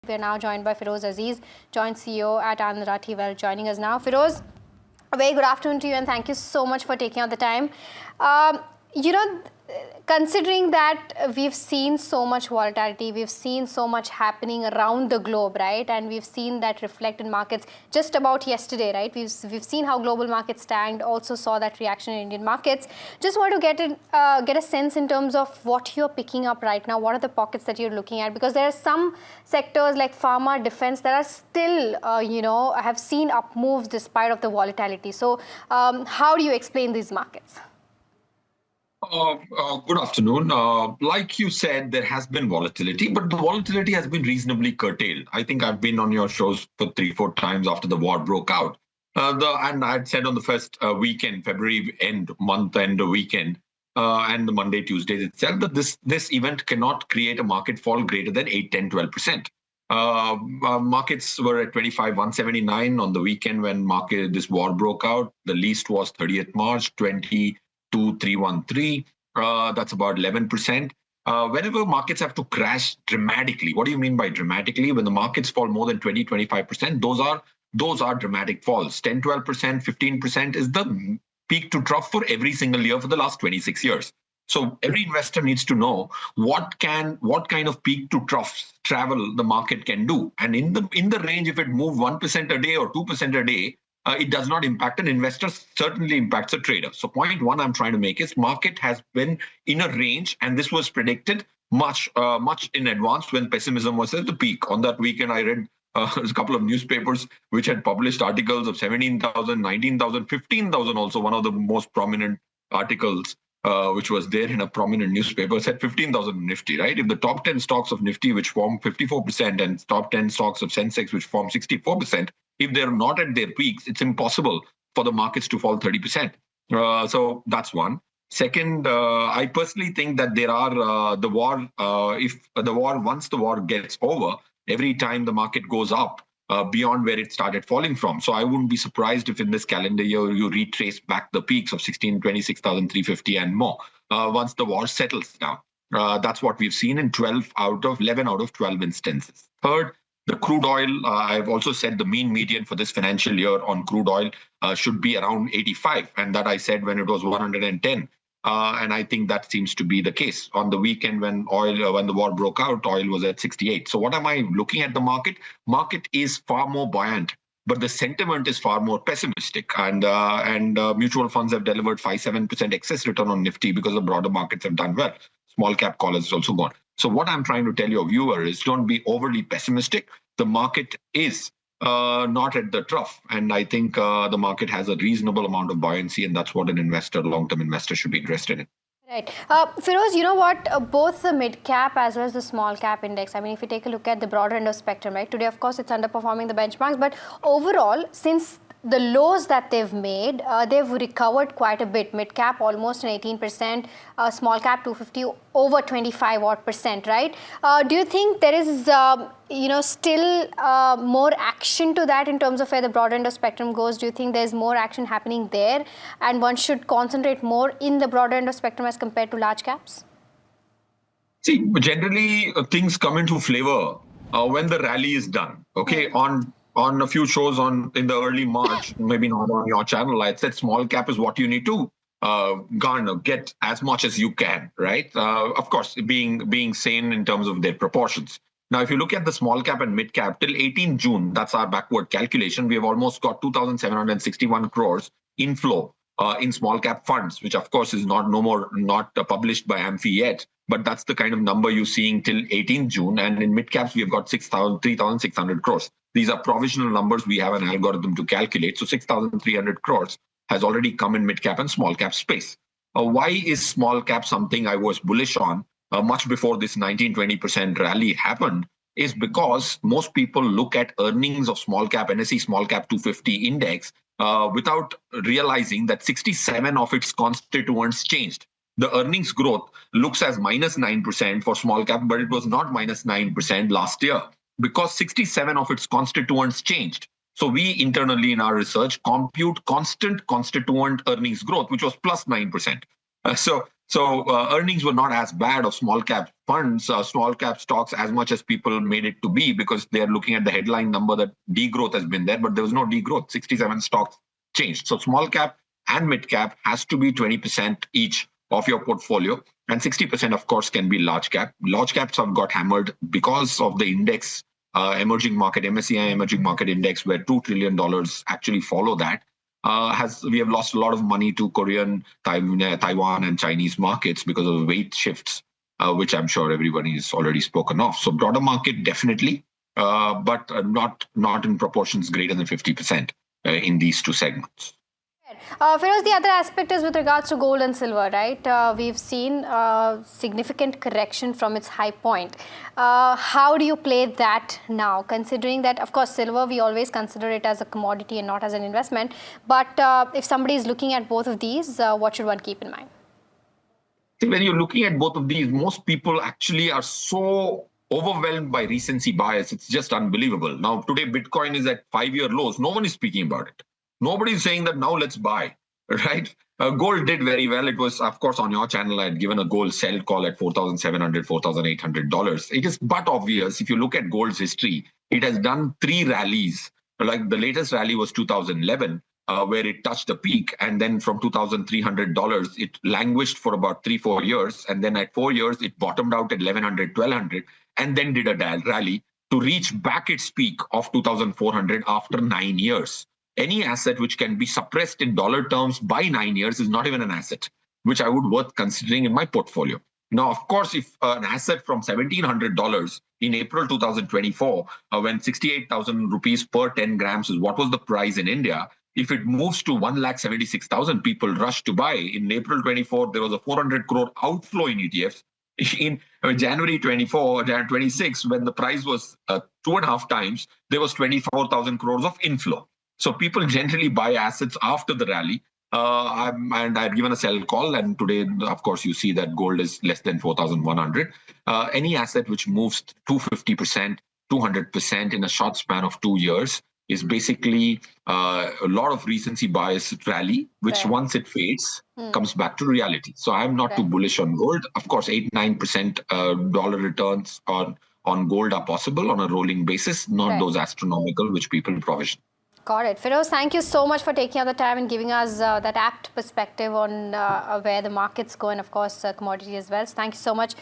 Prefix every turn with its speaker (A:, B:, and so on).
A: We are now joined by Feroze Azeez, Joint CEO at Anand Rathi Wealth, joining us now. Feroze, a very good afternoon to you and thank you so much for taking out the time. Considering that we've seen so much volatility, we've seen so much happening around the globe, right? And we've seen that reflect in markets just about yesterday, right? We've seen how global markets tanked, also saw that reaction in Indian markets. Just want to get a sense in terms of what you're picking up right now. What are the pockets that you're looking at? Because there are some sectors like pharma, defense that are still, have seen up moves despite of the volatility. So how do you explain these markets?
B: Good afternoon. Like you said, there has been volatility, but the volatility has been reasonably curtailed. I think I've been on your shows for 3-4 times after the war broke out. And I had said on the first weekend, February month end weekend, and the Monday, Tuesdays itself, that this event cannot create a market fall greater than 8, 10, 12%. Markets were at 25,179 on the weekend when this war broke out. The least was 30th March, 22,313. That's about 11%. Whenever markets have to crash dramatically, what do you mean by dramatically? When the markets fall more than 20, 25%, those are dramatic falls. 10, 12%, 15% is the peak to trough for every single year for the last 26 years. So every investor needs to know what kind of peak to trough travel the market can do. And in the range, if it moves 1% a day or 2% a day, it does not impact an investor, certainly impacts a trader. So point one I'm trying to make is market has been in a range, and this was predicted much in advance when pessimism was at the peak. On that weekend, I read a couple of newspapers which had published articles of 17,000, 19,000, 15,000 also. One of the most prominent articles which was there in a prominent newspaper said 15,000 Nifty, right? If the top 10 stocks of Nifty, which form 54%, and top 10 stocks of Sensex, which form 64%, if they're not at their peaks, it's impossible for the markets to fall 30%. So that's one. Second, I personally think that there are once the war gets over, every time the market goes up beyond where it started falling from. So I wouldn't be surprised if in this calendar year you retrace back the peaks of 26,350 and more once the war settles down. That's what we've seen in 11 out of 12 instances. Third, the crude oil, I've also said the mean median for this financial year on crude oil should be around 85. And that I said when it was 110. And I think that seems to be the case. On the weekend when the war broke out, oil was at 68. So what am I looking at the market? Market is far more buoyant, but the sentiment is far more pessimistic. And mutual funds have delivered 5-7% excess return on Nifty because the broader markets have done well. Small cap callers has also gone. So what I'm trying to tell your viewer is don't be overly pessimistic. The market is not at the trough. And I think the market has a reasonable amount of buoyancy, and that's what an investor, long-term investor, should be interested in.
A: Right. Feroze, you know what? Both the mid-cap as well as the small-cap index, I mean, if you take a look at the broader end of spectrum, right? Today, of course, it's underperforming the benchmarks. But overall, since the lows that they've made, they've recovered quite a bit. Mid-cap, almost an 18%. Small-cap, 250, over 25%, right? Do you think there is, still more action to that in terms of where the broader end of spectrum goes? Do you think there's more action happening there and one should concentrate more in the broader end of spectrum as compared to large caps?
B: See, generally things come into flavor when the rally is done. Okay, on a few shows in the early March, maybe not on your channel, I said small cap is what you need to garner, get as much as you can, right? Of course, being sane in terms of their proportions. Now, if you look at the small cap and mid cap, till 18 June, that's our backward calculation, we have almost got 2,761 crores inflow in small cap funds, which of course is not published by Amphi yet, but that's the kind of number you're seeing till 18 June. And in mid caps, we have got 3,600 crores. These are provisional numbers. We have an algorithm to calculate. So 6,300 crores has already come in mid cap and small cap space. Why is small cap something I was bullish on much before this 19-20% rally happened? Is because most people look at earnings of small cap, NSE small cap 250 index, without realizing that 67 of its constituents changed. The earnings growth looks as -9% for small cap, but it was not -9% last year because 67 of its constituents changed. So we internally in our research compute constant constituent earnings growth, which was +9%. So So earnings were not as bad of small cap funds, small cap stocks as much as people made it to be, because they are looking at the headline number that degrowth has been there, but there was no degrowth. 67 stocks changed. So small cap and mid cap has to be 20% each of your portfolio. And 60%, of course, can be large cap. Large caps have got hammered because of the index, emerging market, MSCI emerging market index, where $2 trillion actually follow that. We have lost a lot of money to Korean, Taiwan, and Chinese markets because of weight shifts, which I'm sure everybody has already spoken of. So broader market definitely, but not in proportions greater than 50% in these two segments.
A: Feroze, the other aspect is with regards to gold and silver, right? We've seen significant correction from its high point. How do you play that now, considering that, of course, silver, we always consider it as a commodity and not as an investment. But if somebody is looking at both of these, what should one keep in mind?
B: See, when you're looking at both of these, most people actually are so overwhelmed by recency bias. It's just unbelievable. Now, today, Bitcoin is at 5-year lows. No one is speaking about it. Nobody is saying that now let's buy, right? Gold did very well. It was, of course, on your channel, I had given a gold sell call at $4,700, $4,800. It is but obvious. If you look at gold's history, it has done 3 rallies. Like the latest rally was 2011. Where it touched a peak, and then from $2,300, it languished for about 3-4 years, and then at 4 years, it bottomed out at $1,100, $1,200, and then did a rally to reach back its peak of $2,400 after 9 years. Any asset which can be suppressed in dollar terms by 9 years is not even an asset, which I would worth considering in my portfolio. Now, of course, if an asset from $1,700 in April 2024, when 68,000 rupees per 10 grams is what was the price in India, if it moves to 1,76,000, people rush to buy. In April 24, there was a 400 crore outflow in ETFs. In January 24, January 26, when the price was 2.5 times, there was 24,000 crores of inflow. So people generally buy assets after the rally. And I had given a sell call, and today, of course, you see that gold is less than 4,100. Any asset which moves 250%, 200% in a short span of 2 years is basically a lot of recency bias rally, which once it fades, comes back to reality. So I'm not too bullish on gold. Of course, 8-9% dollar returns on gold are possible on a rolling basis, not those astronomical which people provision.
A: Got it. Feroze, thank you so much for taking out the time and giving us that apt perspective on where the markets go, and of course commodity as well. So thank you so much.